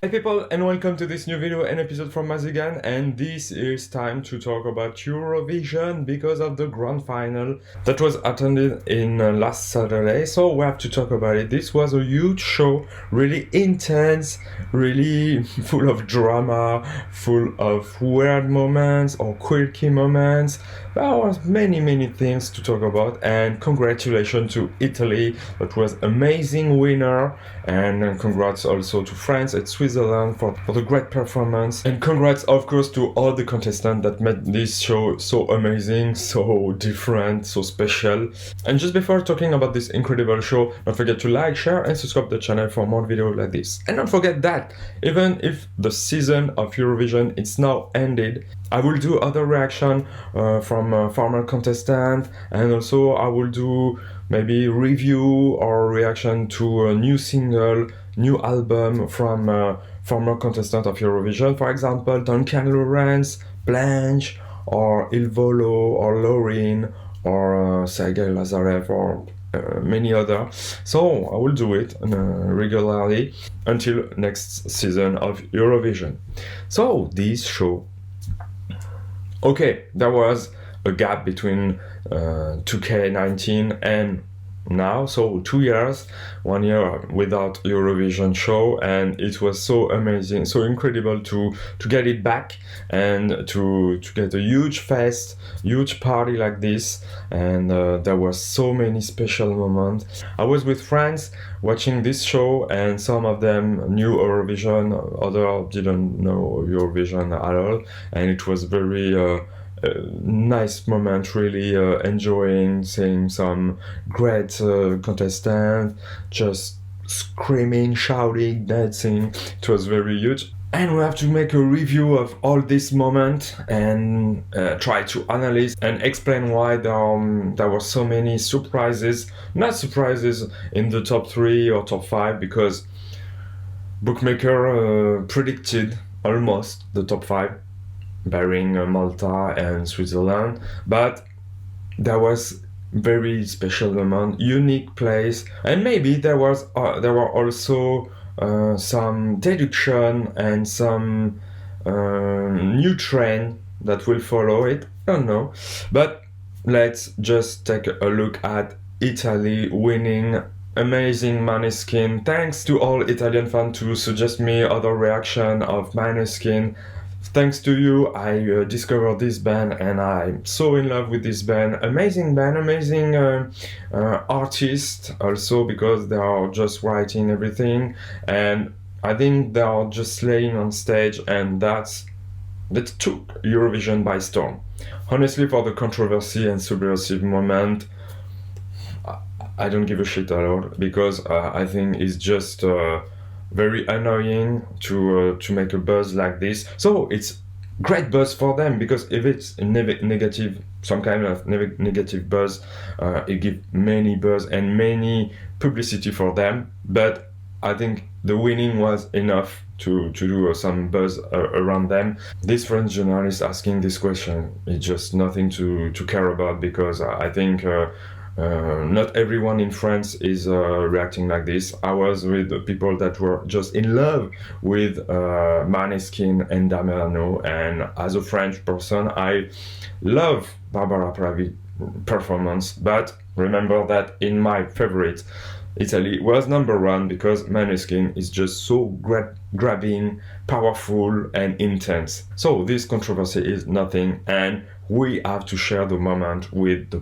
Hi people, and welcome to this new video and episode from Mazigan, and this is time to talk about Eurovision because of the grand final that was attended in last Saturday. So we have to talk about it. This was a huge show, really intense, really full of drama, full of weird moments or quirky moments. There was many things to talk about, and congratulations to Italy, that was amazing winner, and congrats also to France and Switzerland for the great performance, and congrats of course to all the contestants that made this show so amazing, so different, so special. And just before talking about this incredible show, don't forget to like, share and subscribe to the channel for more videos like this. And don't forget that even if the season of Eurovision is now ended, I will do other reaction from former contestants, and also I will do maybe review or reaction to a new single, new album from former contestant of Eurovision. For example, Duncan Lawrence, Blanche, or Il Volo, or Lauren, or Sergei Lazarev, or many other. So I will do it regularly until next season of Eurovision. So this show, okay, there was a gap between 2K19 and now, so 2 years, 1 year without Eurovision show, and it was so amazing, so incredible to get it back and to get a huge fest, huge party like this. And there were so many special moments. I was with friends watching this show, and some of them knew Eurovision, others didn't know Eurovision at all, and it was very nice moment, really enjoying seeing some great contestants just screaming, shouting, dancing. It was very huge. And we have to make a review of all this moment and try to analyze and explain why there were so many surprises. Not surprises in the top 3 or top 5, because bookmaker predicted almost the top 5, barring Malta and Switzerland, but there was very special moment, unique place, and maybe there were also some deduction and some new trend that will follow it. I don't know, but let's just take a look at Italy winning. Amazing Maneskin. Thanks to all Italian fans to suggest me other reaction of Maneskin. Thanks to you, I discovered this band, and I'm so in love with this band. Amazing band, amazing artist also, because they are just writing everything, and I think they are just slaying on stage, and that took Eurovision by storm. Honestly, for the controversy and subversive moment, I don't give a shit at all, because I think it's just very annoying to make a buzz like this. So it's great buzz for them, because if it's a negative, some kind of negative buzz, it gives many buzz and many publicity for them. But I think the winning was enough to do some buzz around them. This French journalist asking this question is just nothing to care about, because I think not everyone in France is reacting like this. I was with people that were just in love with Maneskin and Damiano, and as a French person, I love Barbara Pravi performance, but remember that in my favorite, Italy was #1, because Maneskin is just so grabbing, powerful and intense. So this controversy is nothing, and we have to share the moment with the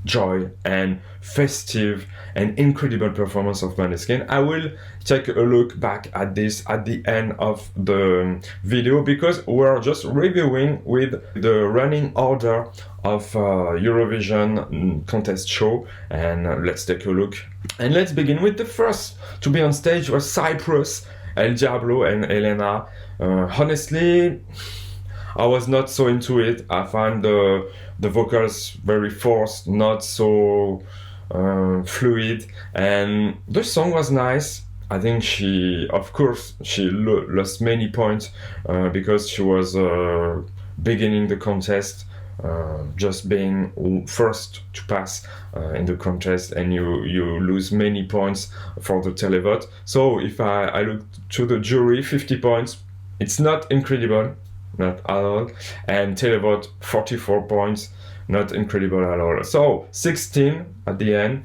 joy and festive and incredible performance of Maneskin. I will take a look back at this at the end of the video, because we're just reviewing with the running order of Eurovision contest show, and let's take a look. And let's begin with the first to be on stage was CYPRUS, El Diablo and Elena. Honestly, I was not so into it. I find the vocals very forced, not so fluid, and the song was nice. I think she lost many points because she was beginning the contest just being first to pass in the contest, and you lose many points for the televote. So if I look to the jury, 50 points, it's not incredible, not at all, and televote 44 points, not incredible at all. So 16 at the end.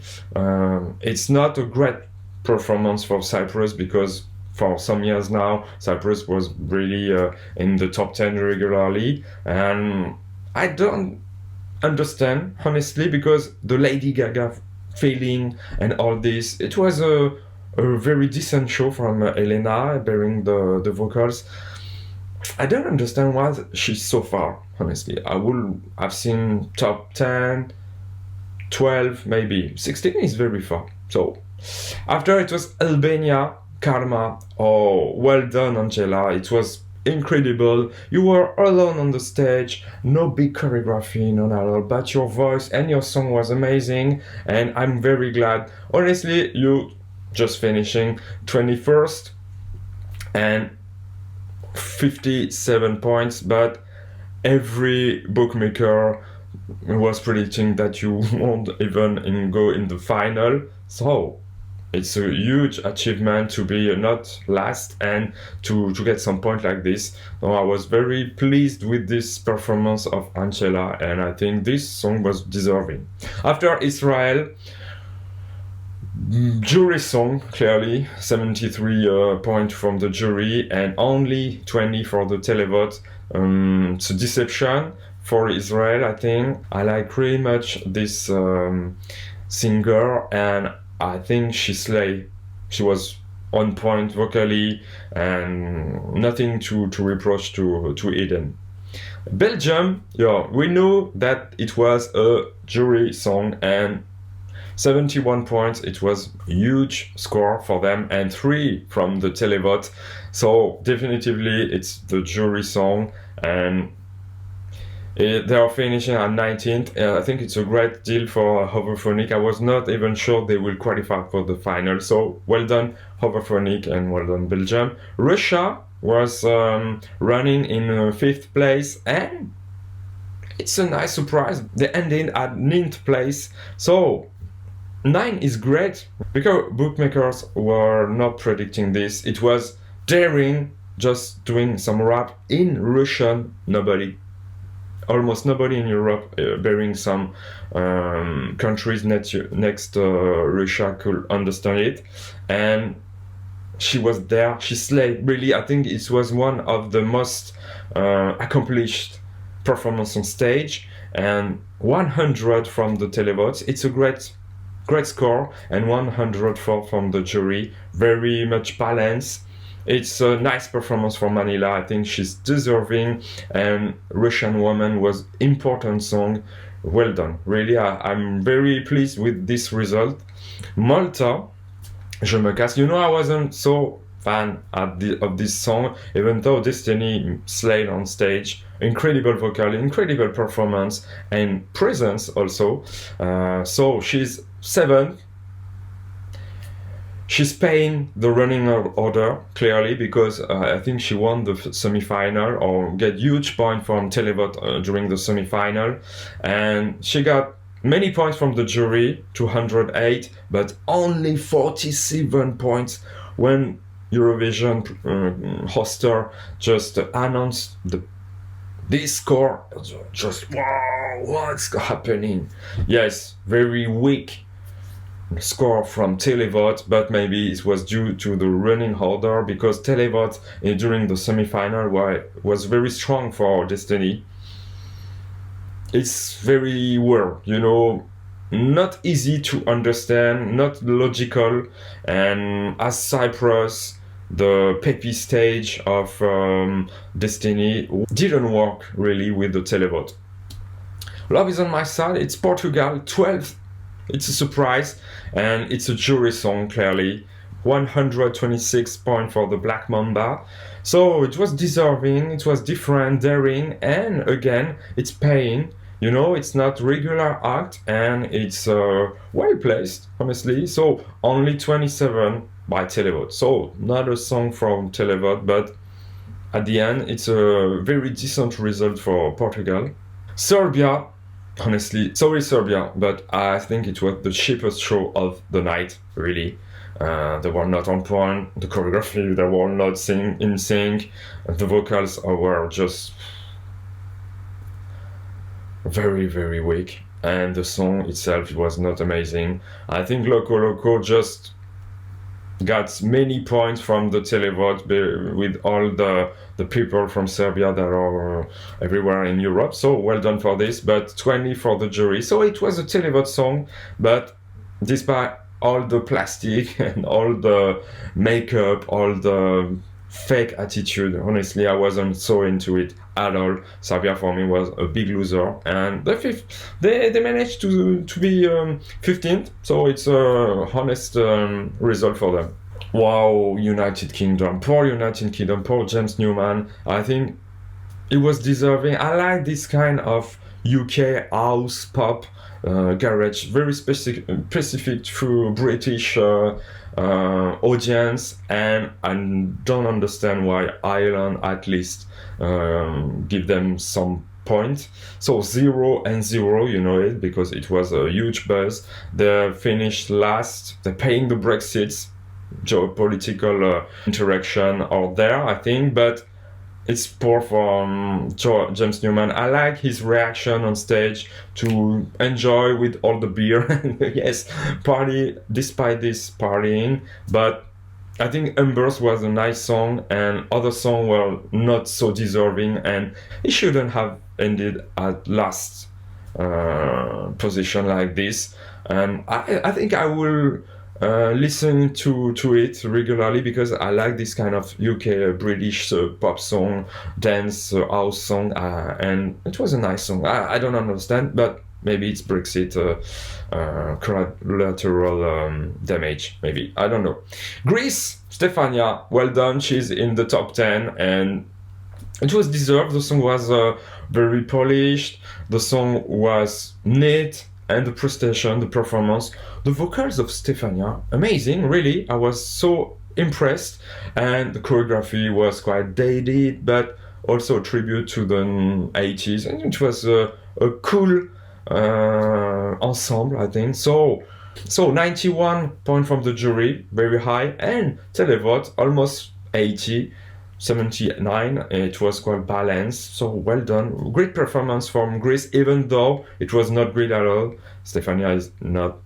It's not a great performance for Cyprus, because for some years now Cyprus was really in the top 10 regularly, and I don't understand honestly, because the Lady Gaga feeling and all this, it was a very decent show from Elena bearing the vocals. I don't understand why she's so far, honestly. I've seen top 10, 12, maybe 16 is very far. So after it was Albania, Karma. Oh, well done, Angela. It was incredible. You were alone on the stage, no big choreography, none at all, but your voice and your song was amazing, and I'm very glad. Honestly, you just finishing 21st and 57 points, but every bookmaker was predicting that you won't even go in the final. So it's a huge achievement to be not last and to get some point like this. So I was very pleased with this performance of Angela, and I think this song was deserving. After Israel, jury song, clearly 73 points from the jury and only 20 for the televote. It's a deception for Israel, I think. I like pretty much this singer, and I think she slayed. She was on point vocally, and nothing to reproach to Eden. Belgium, yeah, we knew that it was a jury song, and 71 points, it was a huge score for them, and 3 from the televote. So definitively it's the jury song, and they are finishing at 19th. I think it's a great deal for Hoverphonic. I was not even sure they will qualify for the final. So well done Hoverphonic, and well done Belgium. Russia was running in 5th place, and it's a nice surprise. They ended at 9th place. So 9 is great, because bookmakers were not predicting this. It was daring, just doing some rap in Russian. Almost nobody in Europe, bearing some countries next Russia, could understand it. And she was there, she slayed, really. I think it was one of the most accomplished performance on stage, and 100 from the televotes. It's a great score, and 104 from the jury. Very much balanced. It's a nice performance for Manila. I think she's deserving, and Russian Woman was important song. Well done. Really, I'm very pleased with this result. Malta, Je me casse. You know, I wasn't so fan of this song, even though Destiny slayed on stage. Incredible vocal, incredible performance, and presence also. So she's 7th. She's paying the running order, clearly, because I think she won the semi-final, or get huge point from televote during the semi-final, and she got many points from the jury, 208, but only 47 points when Eurovision hoster just announced this score. Just wow, what's happening? Yes, very weak score from televote, but maybe it was due to the running order, because televote during the semi-final was very strong for Destiny. It's very weird, you know, not easy to understand, not logical, and as CYPRUS, the peppy stage of Destiny didn't work really with the televote. Love is on my side. It's Portugal, 12th. It's a surprise, and it's a jury song, clearly. 126 points for the Black Mamba. So it was deserving, it was different, daring, and again, it's paying. You know, it's not regular act, and it's well placed, honestly. So only 27 by televote. So not a song from televote, but at the end, it's a very decent result for Portugal. Serbia, honestly, sorry Serbia, but I think it was the cheapest show of the night, really. They were not on point, the choreography, they were not in sync, the vocals were just very, very weak, and the song itself was not amazing. I think Loco Loco just got many points from the televote with all the people from Serbia that are everywhere in Europe. So well done for this, but 20 for the jury. So it was a televote song, but despite all the plastic and all the makeup, all the fake attitude, honestly, I wasn't so into it at all. Serbia for me was a big loser, and the fifth, they managed to be 15th, so it's a honest result for them. Wow, United Kingdom, poor James Newman. I think it was deserving. I like this kind of UK house pop garage, very specific to British audience, and I don't understand why Ireland at least give them some point. So 0-0, you know it, because it was a huge buzz. They finished last. They're paying the Brexit. Geopolitical interaction are there, I think, but it's poor from James Newman. I like his reaction on stage to enjoy with all the beer. Yes, party despite this partying, but I think Embers was a nice song, and other songs were not so deserving, and it shouldn't have ended at last position like this. And I think I will listen to it regularly, because I like this kind of UK British pop song, dance house song, and it was a nice song. I don't understand, but maybe it's Brexit collateral damage, maybe, I don't know. Greece, Stefania, well done, she's in the top 10, and it was deserved. The song was very polished, the song was neat, and the prestation, the performance, the vocals of Stefania, amazing, really. I was so impressed, and the choreography was quite dated, but also a tribute to the 80s, and it was a cool ensemble, I think. So 91 points from the jury, very high, and televote almost 80. 79, it was quite balanced, so well done. Great performance from Greece, even though it was not Greek at all. Stefania is not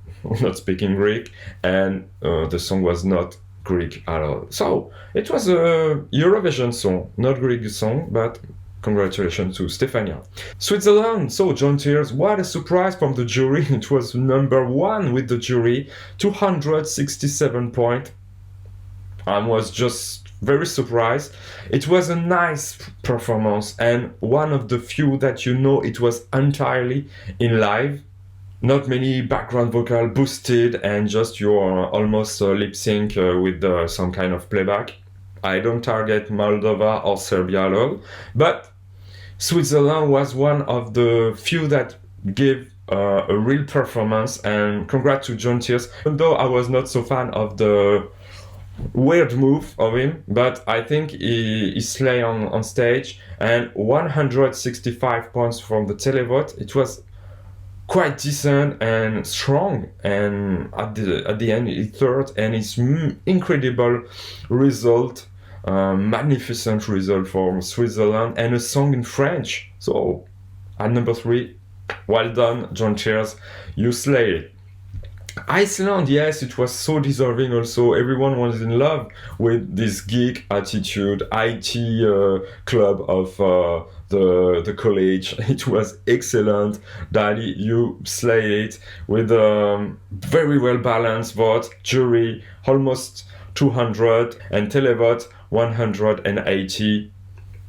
speaking Greek, and the song was not Greek at all. So it was a Eurovision song, not Greek song, but congratulations to Stefania. Switzerland, so John Tears, what a surprise from the jury. It was number 1 with the jury, 267 points. I was just very surprised. It was a nice performance, and one of the few that it was entirely in live. Not many background vocal boosted, and just your almost lip sync with some kind of playback. I don't target Moldova or Serbia at all, but Switzerland was one of the few that gave a real performance, and congrats to John Tears. Even though I was not so fan of the weird move of him, but I think he slay on stage, and 165 points from the televote. It was quite decent and strong, and at the end he third, and it's incredible result, magnificent result for Switzerland, and a song in French. So at number 3, well done John Tears, you slay it. Iceland, yes, it was so deserving also. Everyone was in love with this geek attitude, IT club of the college. It was excellent. Dali, you slay it with a very well balanced vote. Jury almost 200, and televote 180.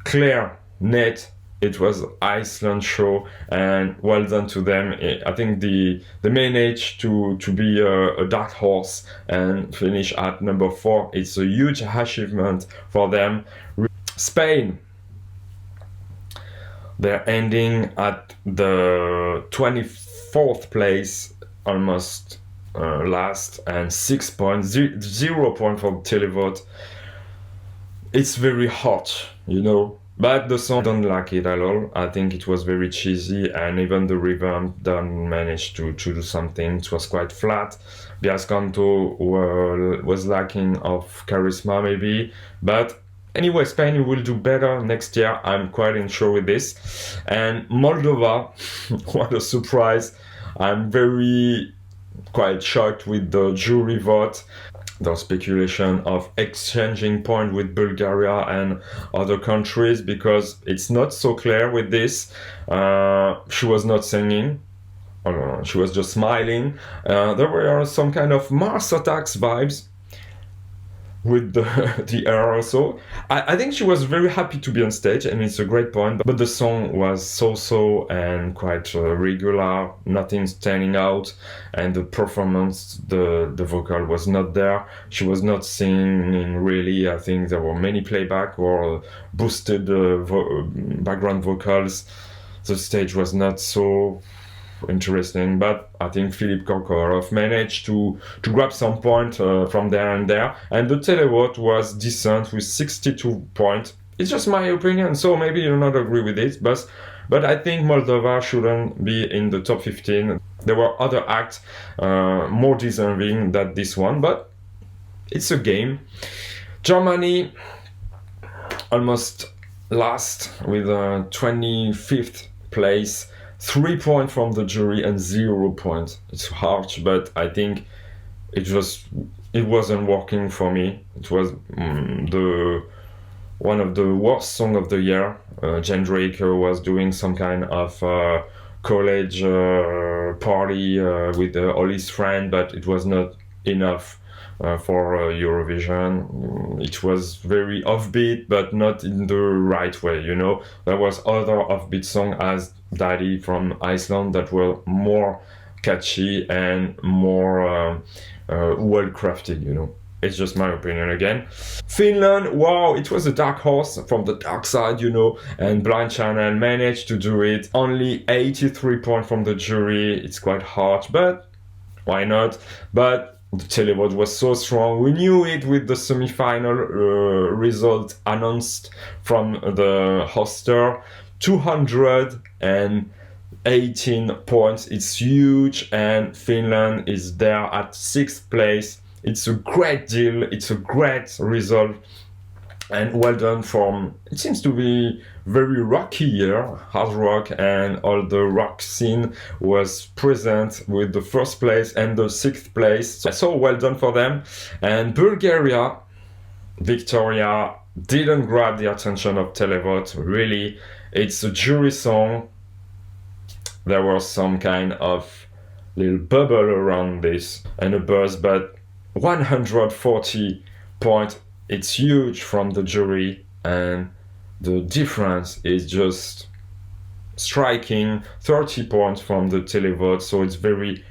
Clear, net. It was Iceland show, and well done to them. I think they managed to be a dark horse and finish at number 4. It's a huge achievement for them. Spain, they're ending at the 24th place, almost last, and 6 points, 0 point for televote. It's very hot, But the song, I don't like it at all. I think it was very cheesy, and even the rhythm didn't manage to do something. It was quite flat. Bias Canto was lacking of charisma maybe, but anyway, Spain will do better next year. I'm quite sure with this. And Moldova, what a surprise. I'm very quite shocked with the jury vote. The speculation of exchanging points with Bulgaria and other countries, because it's not so clear with this. She was not singing. She was just smiling. There were some kind of Mars Attacks vibes with the air also. I think she was very happy to be on stage, and it's a great point, but the song was so and quite regular, nothing standing out, and the performance, the vocal was not there. She was not singing really. I think there were many playback or boosted background vocals. The stage was not so interesting, but I think Filip Kirkorov managed to grab some point from there, and the televote was decent with 62 points. It's just my opinion, so maybe you not agree with it, but I think Moldova shouldn't be in the top 15. There were other acts more deserving than this one, but it's a game. Germany almost last with a 25th place. 3 points from the jury and 0 points. It's harsh, but I think it wasn't working for me. It was one of the worst songs of the year. Jen Draker was doing some kind of college party with all his friends, but it was not enough for Eurovision. It was very offbeat, but not in the right way, you know. There was other offbeat songs as Daddy from Iceland that were more catchy and more well crafted, you know. It's just my opinion again. Finland, wow, it was a dark horse from the dark side, you know, and Blind Channel managed to do it. Only 83 points from the jury. It's quite harsh, but why not? But the televote was so strong. We knew it with the semi-final result announced from the hoster. 218 points. It's huge, and Finland is there at 6th place. It's a great deal. It's a great result, and well done from. It seems to be very rocky year, hard rock, and all the rock scene was present with the 1st place and the 6th place. So well done for them. And Bulgaria, Victoria, didn't grab the attention of televote. Really, it's a jury song. There was some kind of little bubble around this and a buzz, but 140 points. It's huge from the jury, and the difference is just striking. 30 points from the televote, so it's very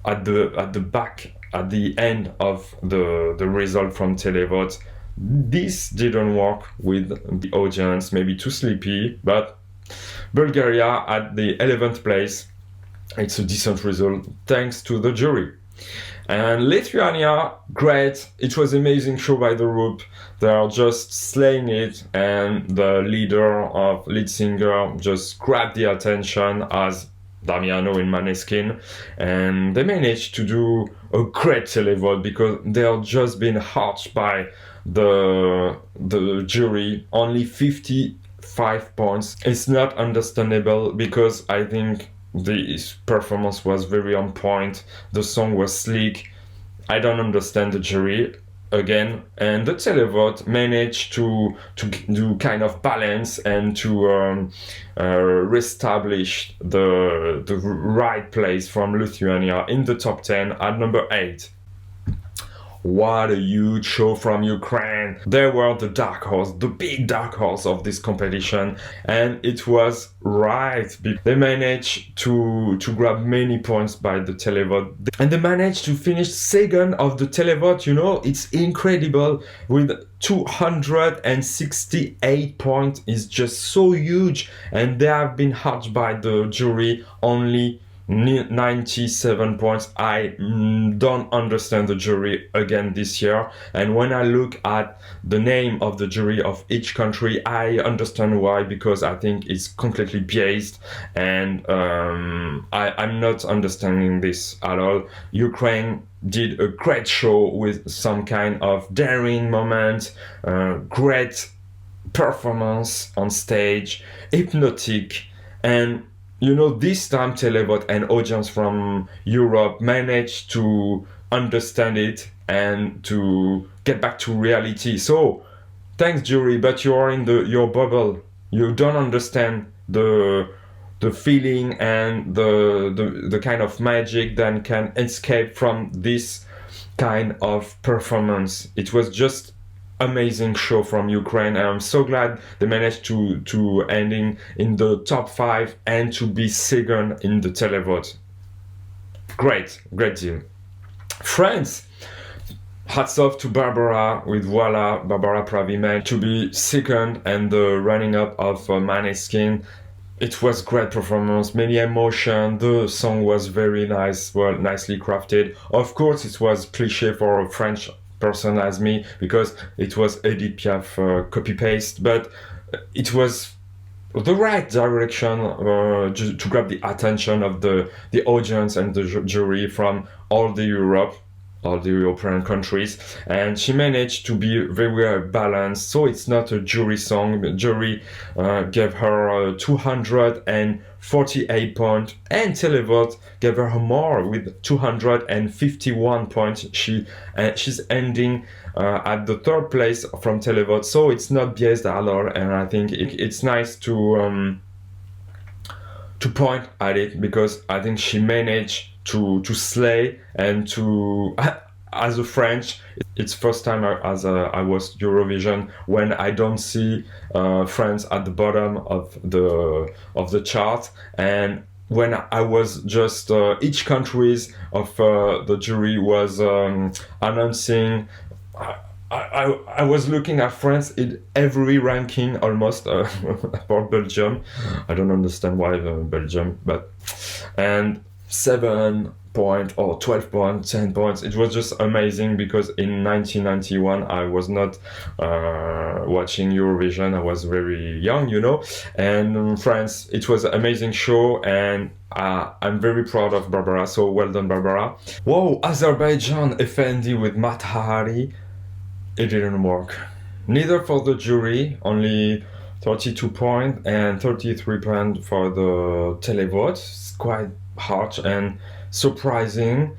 at the back, at the end of the result from televote. This didn't work with the audience, maybe too sleepy, but Bulgaria at the 11th place. It's a decent result thanks to the jury. And Lithuania, great. It was amazing show by the group. They are just slaying it, and the lead singer just grabbed the attention as Damiano in Maneskin, and they managed to do a great televote because they are just being harsh by the jury. Only 55 points. It's not understandable because I think the performance was very on point. The song was sleek. I don't understand the jury again, and the televote managed to do kind of balance and to reestablish the right place from Lithuania in the top 10 at number 8. What a huge show from Ukraine. They were the dark horse, the big dark horse of this competition, and it was right. They managed to grab many points by the televote, and they managed to finish second of the televote. You know, it's incredible with 268 points. Is just so huge, and they have been hurt by the jury only 97 points. I don't understand the jury again this year, and when I look at the name of the jury of each country, I understand why, because I think it's completely biased, and I'm not understanding this at all. Ukraine did a great show with some kind of daring moment, great performance on stage, hypnotic, and this time televote and audience from Europe managed to understand it and to get back to reality. So thanks jury, but you are in your bubble. You don't understand the feeling and the kind of magic that can escape from this kind of performance. It was just amazing show from Ukraine, and I'm so glad they managed to ending in the top 5 and to be second in the televote. Great deal. France, hats off to Barbara with Voila, Barbara Pravi to be second and the running up of Maneskin. It was great performance, many emotion. The song was very nice, well, nicely crafted. Of course, it was cliché for a French person as me, because it was Edith Piaf copy paste, but it was the right direction to grab the attention of the audience and the jury from all the European countries, and she managed to be very well balanced. So it's not a jury song. The jury gave her 248 points, and televote gave her more with 251 points. She's ending at the third place from televote, so it's not biased at all, and I think it's nice to point at it, because I think she managed to slay and to as a French, it's first time I was Eurovision when I don't see France at the bottom of the chart, and when I was just each countries of the jury was announcing. I was looking at France in every ranking almost for Belgium. I don't understand why Belgium, but and 7 point or 12 points, 10 points. It was just amazing, because in 1991 I was not watching Eurovision. I was very young, and France, it was an amazing show, and I'm very proud of Barbara, so well done Barbara. Whoa, Azerbaijan FND with Matahari. It didn't work. Neither for the jury, only 32 points and 33 points for the televote. It's quite harsh and surprising.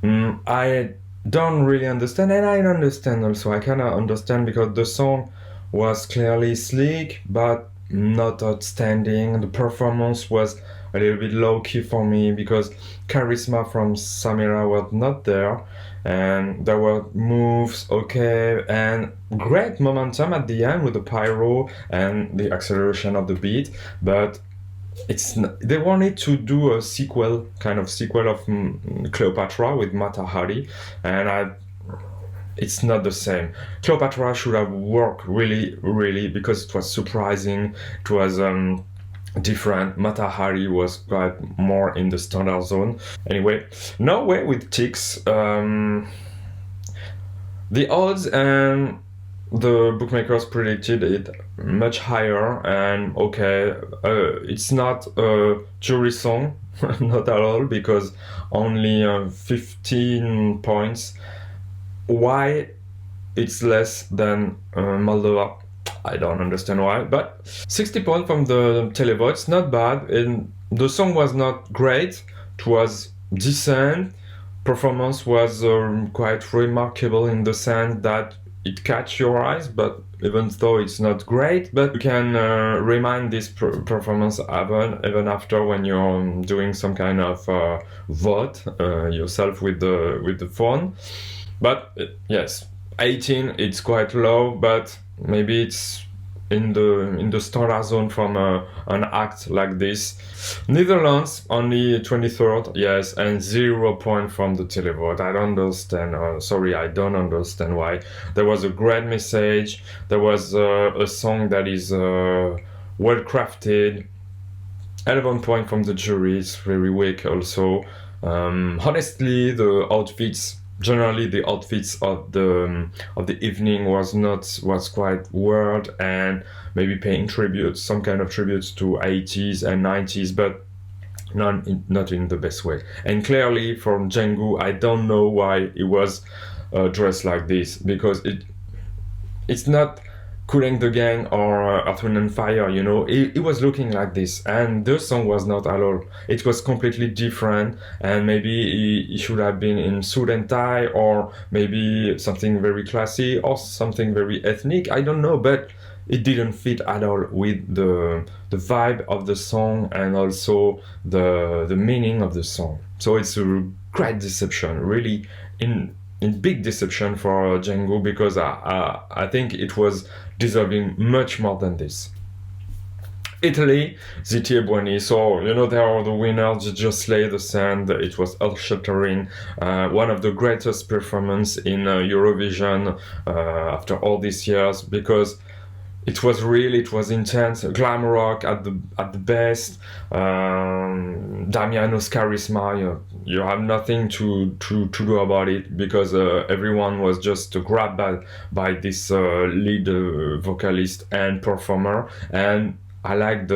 I don't really understand, and I understand also. I cannot understand, because the song was clearly slick, but not outstanding. The performance was a little bit low-key for me, because charisma from Samira was not there, and there were moves okay, and great momentum at the end with the pyro and the acceleration of the beat, but they wanted to do a sequel of Cleopatra with Matahari, and it's not the same. Cleopatra should have worked really, because it was surprising. It was different. Matahari was quite more in the standard zone. Anyway, Norway with ticks. The odds and the bookmakers predicted it much higher, and okay, it's not a jury song, not at all, because only 15 points. Why it's less than Moldova? I don't understand why, but 60 points from the televotes, not bad, and the song was not great, it was decent. Performance was quite remarkable in the sense that it catch your eyes, but even though it's not great, but you can remind this performance even after, when you're doing some kind of vote yourself with the phone. But yes, 18, it's quite low, but maybe it's in the standard zone from an act like this. Netherlands only 23rd, yes, and 0 point from the televote. I don't understand. I don't understand why. There was a great message. There was a song that is well crafted. 11 points from the jury is very weak also. Honestly, the outfits, generally the outfits of the evening was quite weird, and maybe paying tributes, some kind of tributes to 80s and 90s, but not in the best way. And clearly from Django, I don't know why he was dressed like this, because it's not Cooling the Gang or Earth, Wind and Fire, you know. It was looking like this, and the song was not at all. It was completely different, and maybe he should have been in suit and tie, or maybe something very classy, or something very ethnic, I don't know, but it didn't fit at all with the vibe of the song, and also the meaning of the song. So it's a great deception, really, in big deception for Django, because I think it was deserving much more than this. Italy, Ziti Buoni. So, you know, they are the winners, they just slay the sand. It was earth-shattering. One of the greatest performances in Eurovision after all these years, because it was real, it was intense, glam rock at the best. Damiano's charisma, you have nothing to do about it, because everyone was just grabbed by this lead vocalist and performer. And I like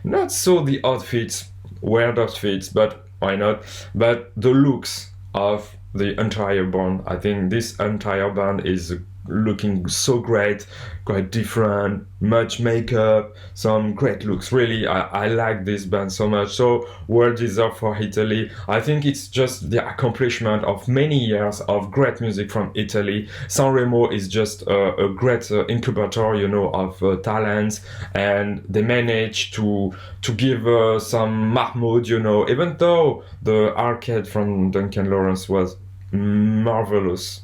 not so the outfits, weird outfits, but why not? But the looks of the entire band. I think this entire band is looking so great, quite different, much makeup, some great looks. Really, I like this band so much. So well deserved for Italy. I think it's just the accomplishment of many years of great music from Italy. Sanremo is just a great incubator, you know, of talents, and they managed to give some Mahmoud, you know, even though the arcade from Duncan Lawrence was marvelous.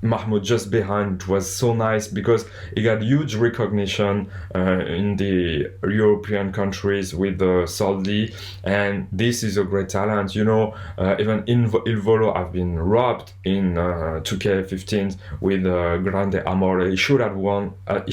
Mahmoud just behind was so nice, because he got huge recognition in the European countries with Soldi, and this is a great talent, you know. Even Il Volo have been robbed in 2K15 with Grande Amore. He should have won, and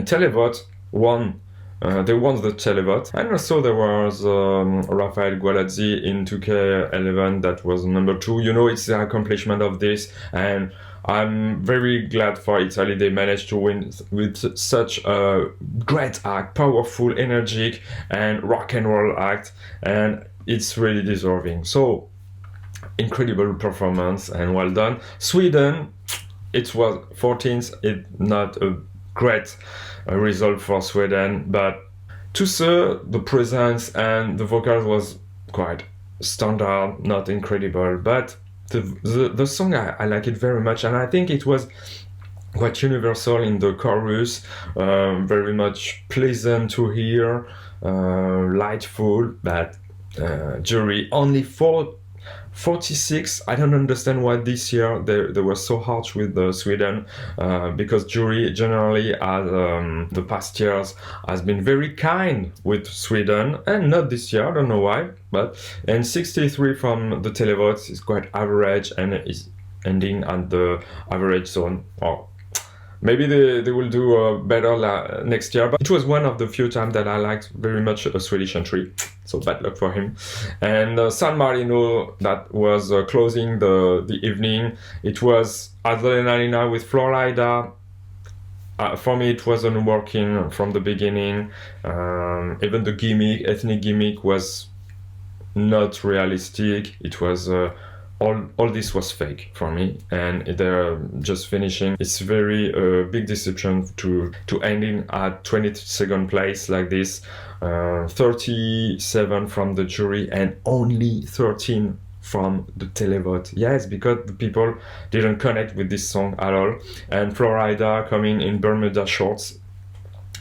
Televote won. They won the televote. And also there was Rafael Gualazzi in 2K11 that was number 2. You know, it's the accomplishment of this, and I'm very glad for Italy. They managed to win with such a great act, powerful, energetic, and rock and roll act, and it's really deserving. So, incredible performance, and well done. Sweden, it was 14th, it's not a great result for Sweden, but Tusse, the presence and the vocals was quite standard, not incredible, but the song, I like it very much, and I think it was quite universal in the chorus, very much pleasant to hear, lightful, but jury only 46. I don't understand why this year they were so harsh with Sweden, because jury generally, as the past years, has been very kind with Sweden, and not this year, I don't know why, and 63 from the televotes is quite average, and is ending at the average zone. Maybe they will do better next year, but it was one of the few times that I liked very much a Swedish entry, so bad luck for him. And San Marino, that was closing the evening. It was Adrenalina with Florida. For me, it wasn't working from the beginning. Even the ethnic gimmick was not realistic. It was all this was fake for me, and they're just finishing. It's very big deception to ending at 22nd place like this. 37 from the jury and only 13 from the televote. Yes, because the people didn't connect with this song at all. And Florida coming in Bermuda shorts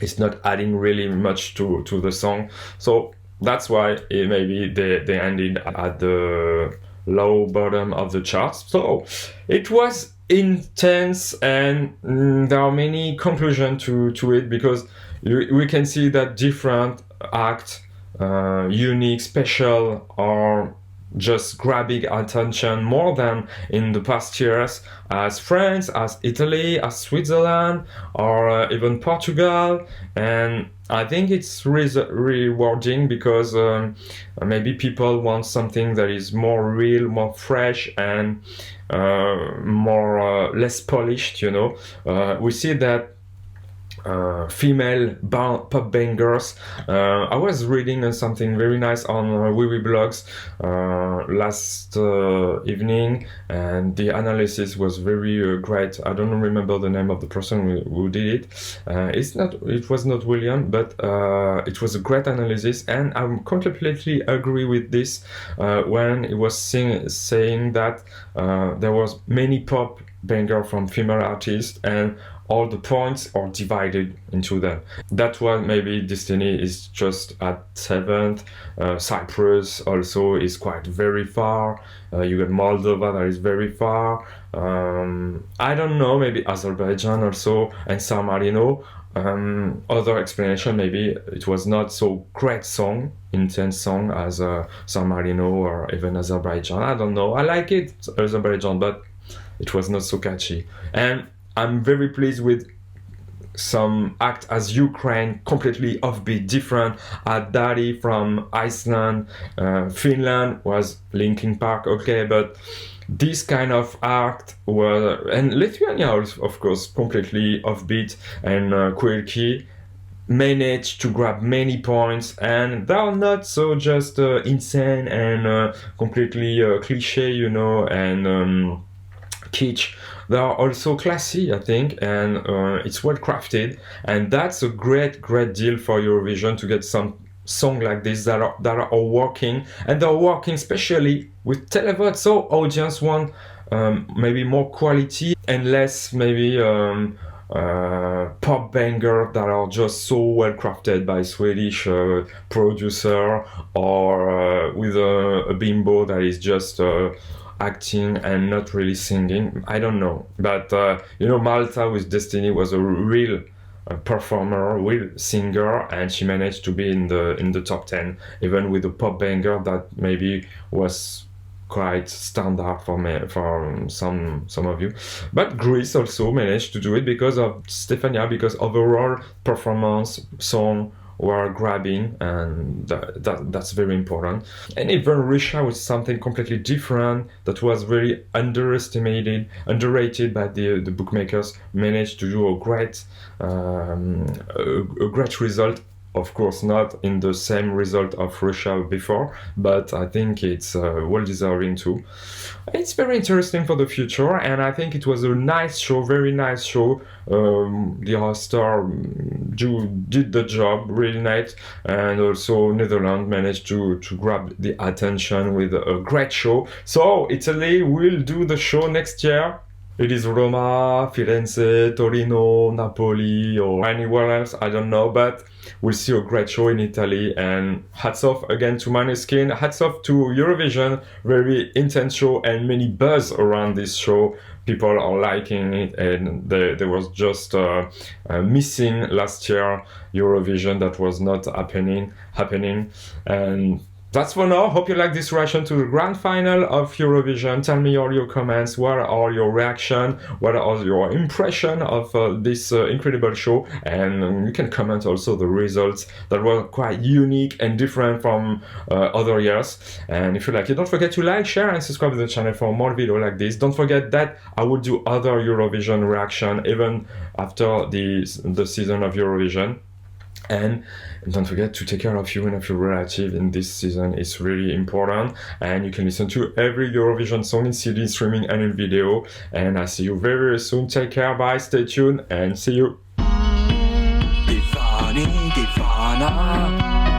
is not adding really much to the song. So that's why maybe they ended at the low bottom of the charts. So it was intense, and there are many conclusions to it, because we can see that different acts, unique, special, or just grabbing attention more than in the past years as France, as Italy, as Switzerland, or even Portugal. And I think it's rewarding because maybe people want something that is more real, more fresh, and more less polished, you know. We see that female pop bangers. I was reading something very nice on Wee Blogs last evening, and the analysis was very great. I don't remember the name of the person who did it. It was not William, but it was a great analysis, and I completely agree with this when he was saying that there was many pop banger from female artists, and all the points are divided into them. That's why maybe Destiny is just at 7th. CYPRUS also is quite very far. You got Moldova that is very far. I don't know, maybe Azerbaijan also, and San Marino. Other explanation, maybe it was not so great song, intense song as San Marino or even Azerbaijan. I don't know. I like it, Azerbaijan, but it was not so catchy. And I'm very pleased with some act as Ukraine, completely offbeat, different. Daddy from Iceland, Finland was Linkin Park, okay, but this kind of act was, and Lithuania, of course, completely offbeat and quirky, managed to grab many points, and they are not so just insane and completely cliche, you know, and kitsch. They are also classy, I think, and it's well crafted, and that's a great deal for Eurovision to get some song like this that are working, and they're working especially with televote, so audience want maybe more quality and less maybe pop banger that are just so well crafted by Swedish producer or with a bimbo that is just acting and not really singing. I don't know, but you know, Malta with Destiny was a real performer, real singer, and she managed to be in the top 10, even with a pop banger that maybe was quite standard for me, for some of you. But Greece also managed to do it because of Stefania, because overall performance, song were grabbing, and that's very important. And even Russia was something completely different that was very underrated by the bookmakers, managed to do a great result. Of course, not in the same result of Russia before, but I think it's well deserving too. It's very interesting for the future, and I think it was a nice show, very nice show. The hoster did the job really nice, and also Netherlands managed to grab the attention with a great show. So Italy will do the show next year. It is Roma, Firenze, Torino, Napoli, or anywhere else, I don't know, but we'll see a great show in Italy. And hats off again to Maneskin, hats off to Eurovision, very intense show and many buzz around this show. People are liking it, and there was just missing last year Eurovision that was not happening. And that's for now. Hope you like this reaction to the grand final of Eurovision. Tell me all your comments. What are your reactions? What are your impression of this incredible show? And you can comment also the results that were quite unique and different from other years. And if you like it, don't forget to like, share, and subscribe to the channel for more videos like this. Don't forget that I will do other Eurovision reaction even after the season of Eurovision. And don't forget to take care of you and of your relative in this season. It's really important, and you can listen to every Eurovision song in CD, streaming, and in video. And I see you very soon. Take care, bye, stay tuned, and see you.